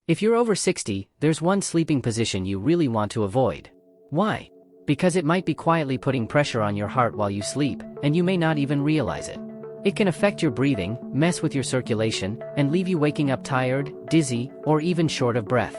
If you're over 60, there's one sleeping position you really want to avoid. Why? Because it might be quietly putting pressure on your heart while you sleep, and you may not even realize it. It can affect your breathing, mess with your circulation, and leave you waking up tired, dizzy, or even short of breath.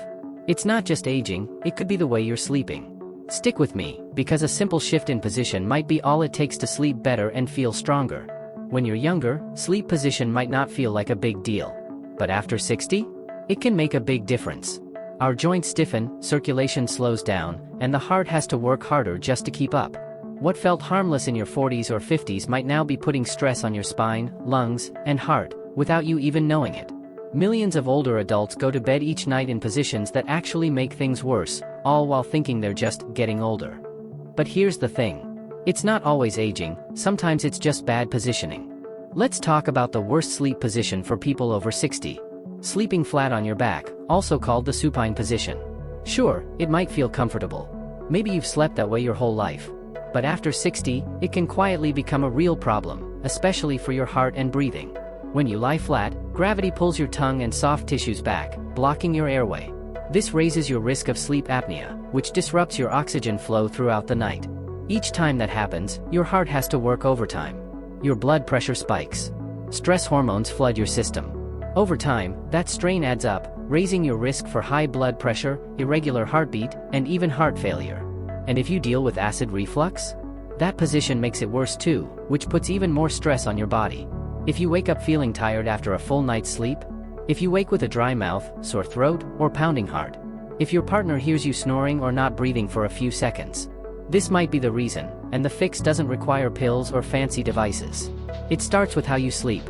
It's not just aging, it could be the way you're sleeping. Stick with me, because a simple shift in position might be all it takes to sleep better and feel stronger. When you're younger, sleep position might not feel like a big deal. But after 60? It can make a big difference. Our joints stiffen, circulation slows down, and the heart has to work harder just to keep up. What felt harmless in your 40s or 50s might now be putting stress on your spine, lungs, and heart, without you even knowing it. Millions of older adults go to bed each night in positions that actually make things worse, all while thinking they're just getting older. But here's the thing. It's not always aging, sometimes it's just bad positioning. Let's talk about the worst sleep position for people over 60. Sleeping flat on your back, also called the supine position. Sure, it might feel comfortable. Maybe you've slept that way your whole life. But after 60, it can quietly become a real problem, especially for your heart and breathing. When you lie flat, gravity pulls your tongue and soft tissues back, blocking your airway. This raises your risk of sleep apnea, which disrupts your oxygen flow throughout the night. Each time that happens, your heart has to work overtime. Your blood pressure spikes. Stress hormones flood your system. Over time, that strain adds up, raising your risk for high blood pressure, irregular heartbeat, and even heart failure. And if you deal with acid reflux? That position makes it worse too, which puts even more stress on your body. If you wake up feeling tired after a full night's sleep? If you wake with a dry mouth, sore throat, or pounding heart? If your partner hears you snoring or not breathing for a few seconds? This might be the reason, and the fix doesn't require pills or fancy devices. It starts with how you sleep.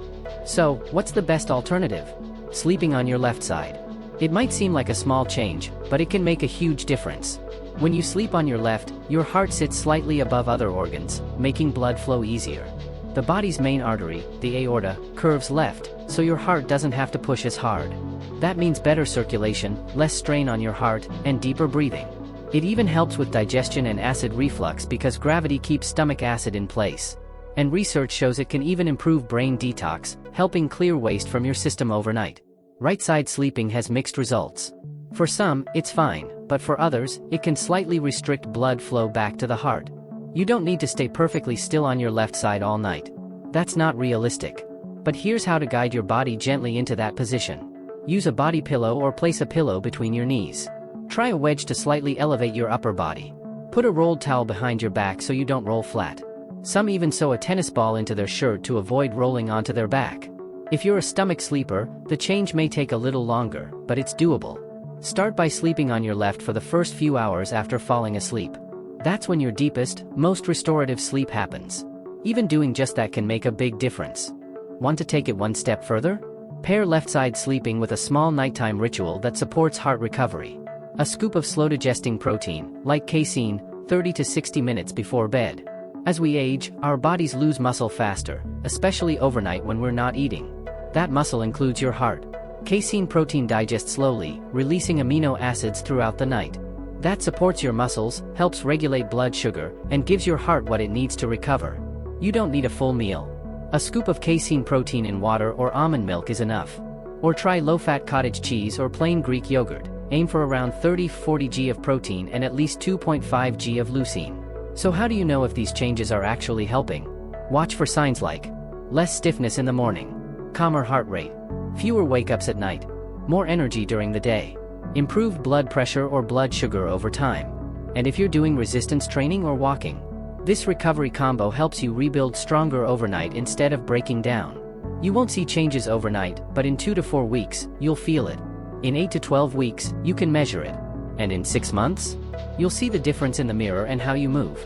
So, what's the best alternative? Sleeping on your left side. It might seem like a small change, but it can make a huge difference. When you sleep on your left, your heart sits slightly above other organs, making blood flow easier. The body's main artery, the aorta, curves left, so your heart doesn't have to push as hard. That means better circulation, less strain on your heart, and deeper breathing. It even helps with digestion and acid reflux because gravity keeps stomach acid in place. And research shows it can even improve brain detox, helping clear waste from your system overnight. Right-side sleeping has mixed results. For some, it's fine, but for others, it can slightly restrict blood flow back to the heart. You don't need to stay perfectly still on your left side all night. That's not realistic. But here's how to guide your body gently into that position. Use a body pillow or place a pillow between your knees. Try a wedge to slightly elevate your upper body. Put a rolled towel behind your back so you don't roll flat. Some even sew a tennis ball into their shirt to avoid rolling onto their back. If you're a stomach sleeper, the change may take a little longer, but it's doable. Start by sleeping on your left for the first few hours after falling asleep. That's when your deepest, most restorative sleep happens. Even doing just that can make a big difference. Want to take it one step further? Pair left-side sleeping with a small nighttime ritual that supports heart recovery. A scoop of slow-digesting protein, like casein, 30 to 60 minutes before bed. As we age, our bodies lose muscle faster, especially overnight when we're not eating. That muscle includes your heart. Casein protein digests slowly, releasing amino acids throughout the night. That supports your muscles, helps regulate blood sugar, and gives your heart what it needs to recover. You don't need a full meal. A scoop of casein protein in water or almond milk is enough. Or try low-fat cottage cheese or plain Greek yogurt. Aim for around 30–40 g of protein and at least 2.5 g of leucine. So how do you know if these changes are actually helping? Watch for signs like less stiffness in the morning, calmer heart rate, fewer wake-ups at night, more energy during the day, improved blood pressure or blood sugar over time. And if you're doing resistance training or walking, this recovery combo helps you rebuild stronger overnight instead of breaking down. You won't see changes overnight, but in 2 to 4 weeks, you'll feel it. In 8 to 12 weeks, you can measure it. And in 6 months? You'll see the difference in the mirror and how you move.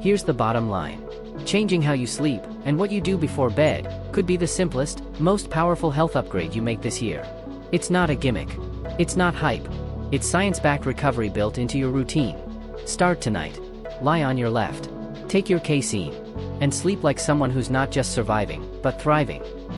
Here's the bottom line. Changing how you sleep, and what you do before bed, could be the simplest, most powerful health upgrade you make this year. It's not a gimmick. It's not hype. It's science-backed recovery built into your routine. Start tonight. Lie on your left. Take your casein. And sleep like someone who's not just surviving, but thriving.